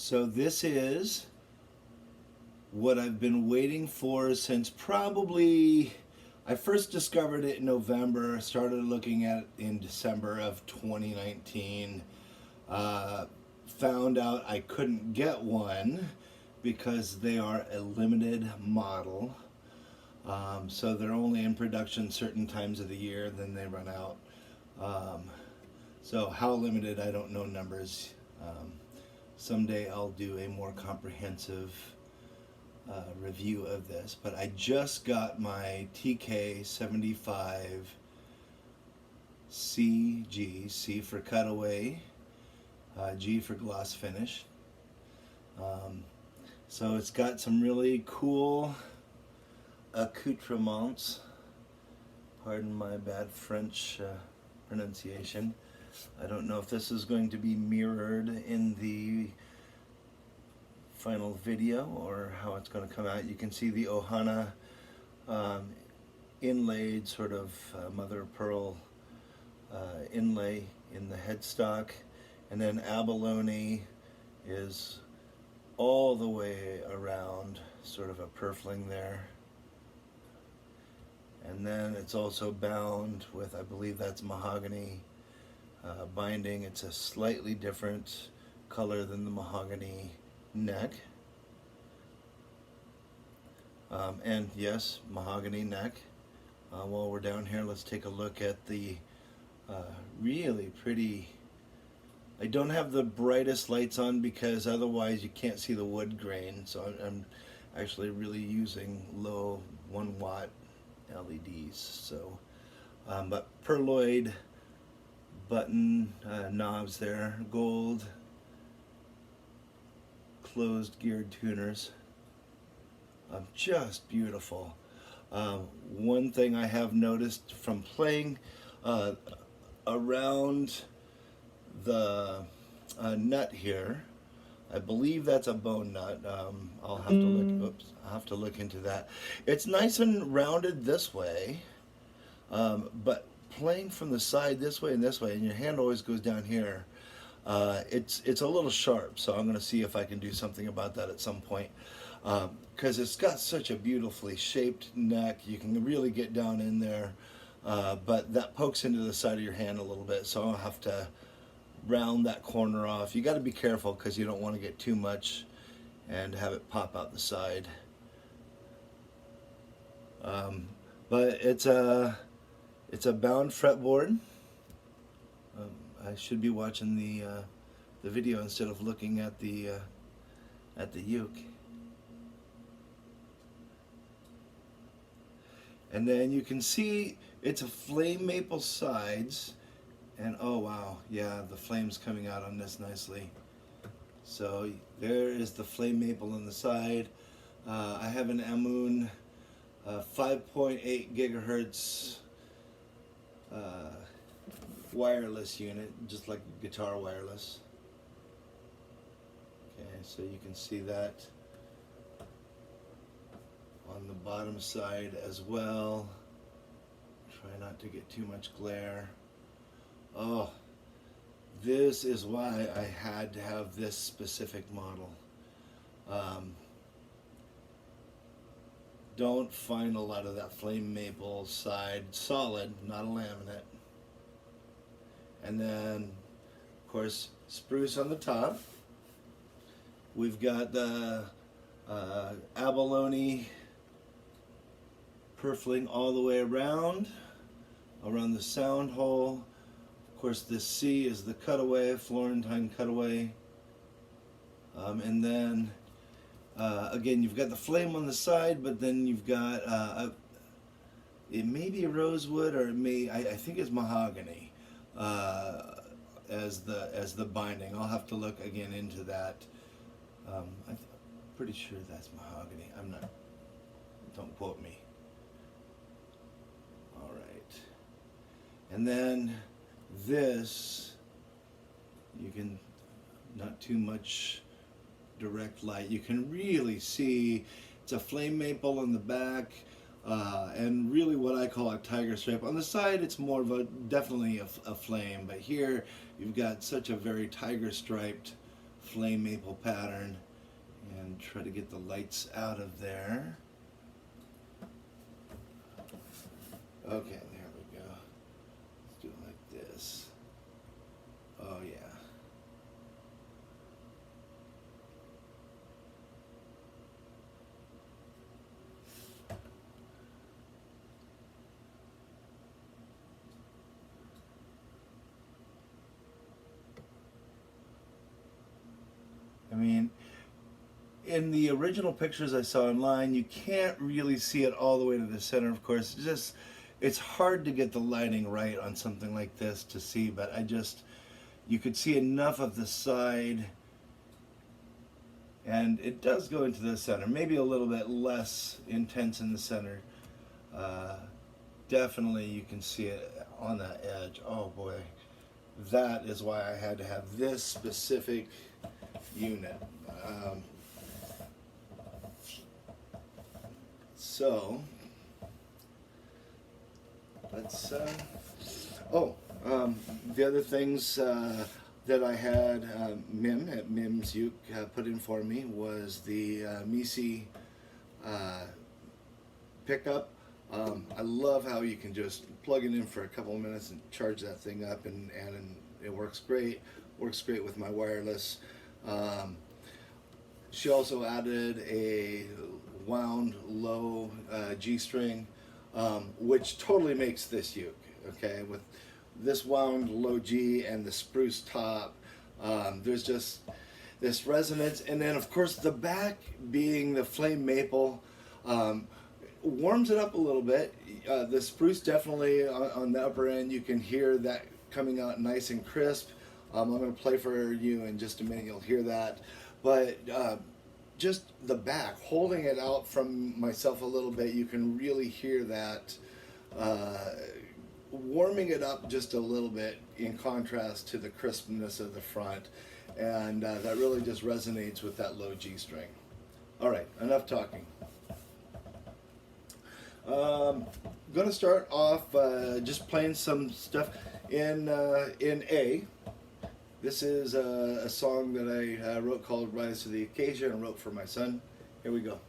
So this is what I've been waiting for since probably I first discovered it in November, started looking at it in December of 2019. Uh, Found out I couldn't get one because they are a limited model. So they're only in production certain times of the year, then they run out. Um, so how limited, I don't know numbers. Someday I'll do a more comprehensive review of this, but I just got my TK-75CG, C for cutaway, G for gloss finish. So it's got some really cool accoutrements. Pardon my bad French pronunciation. I don't know if this is going to be mirrored in the final video or how it's going to come out. You can see the Ohana inlaid sort of mother of pearl inlay in the headstock, and then abalone is all the way around, sort of a purfling there. And then it's also bound with, I believe that's mahogany binding. It's a slightly different color than the mahogany neck. And yes, mahogany neck. While we're down here, let's take a look at the really pretty. I don't have the brightest lights on because otherwise you can't see the wood grain, so I'm actually really using low 1 watt LEDs. So, but perloid button knobs there, gold closed geared tuners, just beautiful. One thing I have noticed from playing around the nut here, I believe that's a bone nut. I'll have to look. Oops, I'll have to look into that. It's nice and rounded this way, but playing from the side this way, and your hand always goes down here. It's a little sharp, so I'm going to see if I can do something about that at some point. Because it's got such a beautifully shaped neck, you can really get down in there, but that pokes into the side of your hand a little bit, so I'll have to round that corner off. You got to be careful because you don't want to get too much and have it pop out the side. But it's a bound fretboard. I should be watching the video instead of looking at the uke. And then you can see it's a flame maple sides, and oh wow, yeah, the flame's coming out on this nicely. So there is the flame maple on the side. I have an Amun 5.8 gigahertz wireless unit, just like guitar wireless. Okay, so you can see that on the bottom side as well. Try not to get too much glare. Oh, this is why I had to have this specific model. Don't find a lot of that flame maple side solid, not a laminate. And then, of course, spruce on the top. We've got the abalone purfling all the way around the sound hole. Of course, this C is the cutaway, Florentine cutaway. And then, again, you've got the flame on the side, but then you've got, it may be a rosewood, or it may, I think it's mahogany as the binding. I'll have to look again into that. I'm pretty sure that's mahogany. I'm not, don't quote me. All right. And then this, you can, not too much direct light, you can really see it's a flame maple on the back, and really what I call a tiger stripe. On the side it's more of definitely a flame, but here you've got such a very tiger striped flame maple pattern and try to get the lights out of there. Okay, there we go. Let's do it like this. Oh yeah. I mean, in the original pictures I saw online, you can't really see it all the way to the center, of course. It's hard to get the lighting right on something like this to see, but you could see enough of the side, and it does go into the center. Maybe a little bit less intense in the center. Definitely you can see it on that edge. Oh boy, that is why I had to have this specific unit. So let's the other things that I had Mim at Mim's Uke put in for me was the Misi pickup. I love how you can just plug it in for a couple of minutes and charge that thing up, and it works great. Works great with my wireless. She also added a wound low G string, which totally makes this uke. Okay, with this wound low G and the spruce top, there's just this resonance, and then of course the back being the flame maple warms it up a little bit. The spruce definitely on the upper end, you can hear that coming out nice and crisp. I'm going to play for you in just a minute, you'll hear that. But just the back, holding it out from myself a little bit, you can really hear that warming it up just a little bit in contrast to the crispness of the front. And that really just resonates with that low G string. All right, enough talking. Going to start off just playing some stuff in A. This is a song that I wrote called Rise to the Occasion, and wrote for my son. Here we go.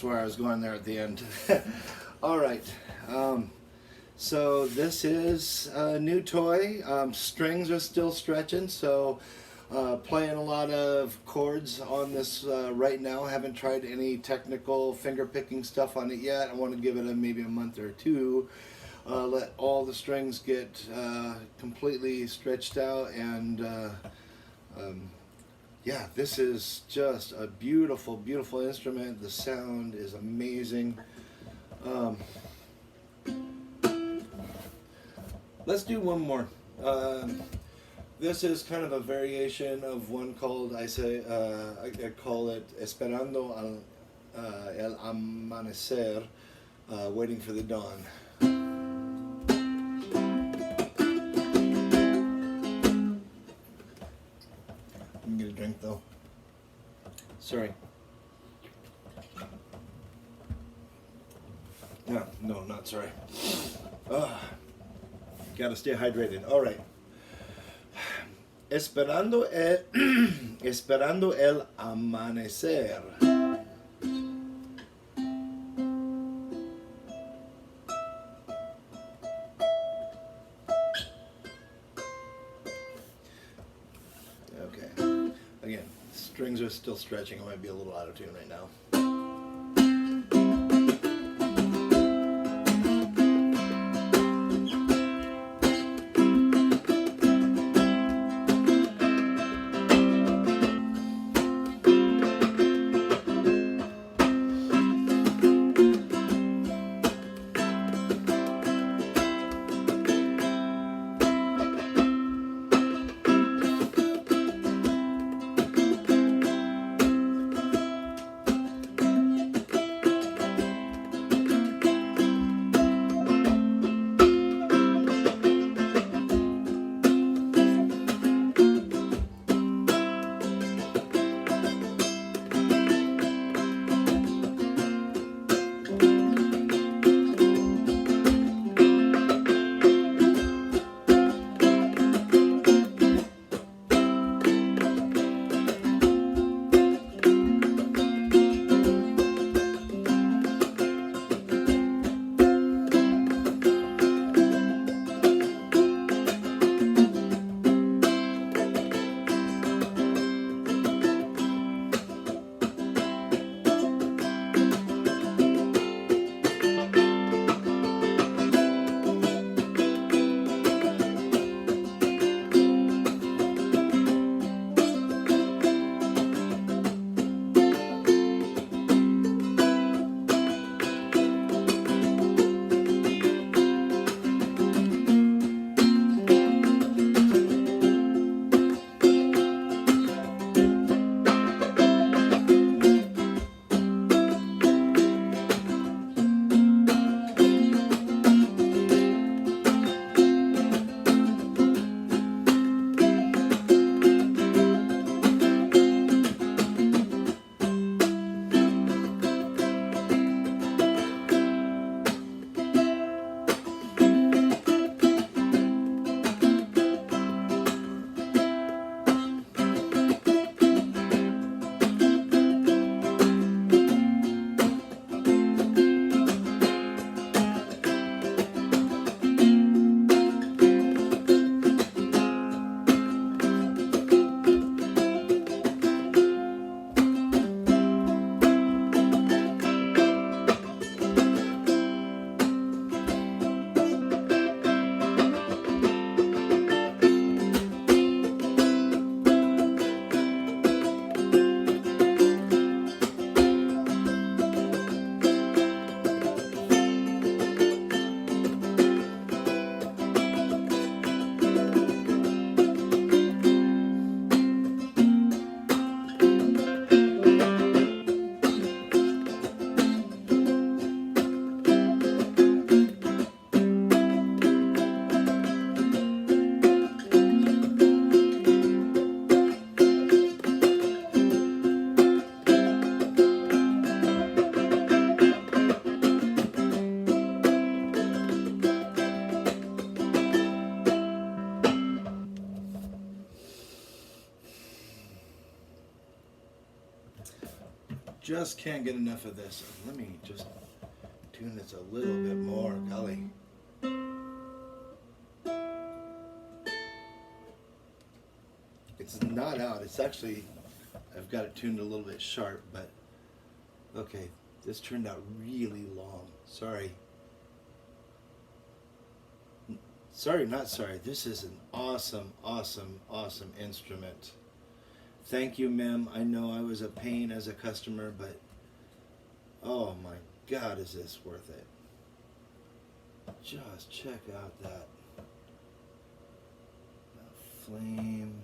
lost where I was going there at the end. All right. So this is a new toy. Strings are still stretching, so playing a lot of chords on this right now. Haven't tried any technical finger picking stuff on it yet. I want to give it maybe a month or two. Let all the strings get completely stretched out, and yeah, this is just a beautiful, beautiful instrument. The sound is amazing. Let's do one more. This is kind of a variation of one called, I call it Esperando el Amanecer, Waiting for the Dawn. I'm gonna get a drink though. Sorry. No, not sorry. Gotta stay hydrated. All right. Esperando el amanecer. Okay. Again, strings are still stretching. I might be a little out of tune right now. just can't get enough of this. Let me just tune this a little bit more. Golly. It's not out. It's actually, I've got it tuned a little bit sharp, but okay, this turned out really long. Sorry. Sorry, not sorry. This is an awesome, awesome, awesome instrument. Thank you, Mem. I know I was a pain as a customer, but oh my God, is this worth it? Just check out that flame.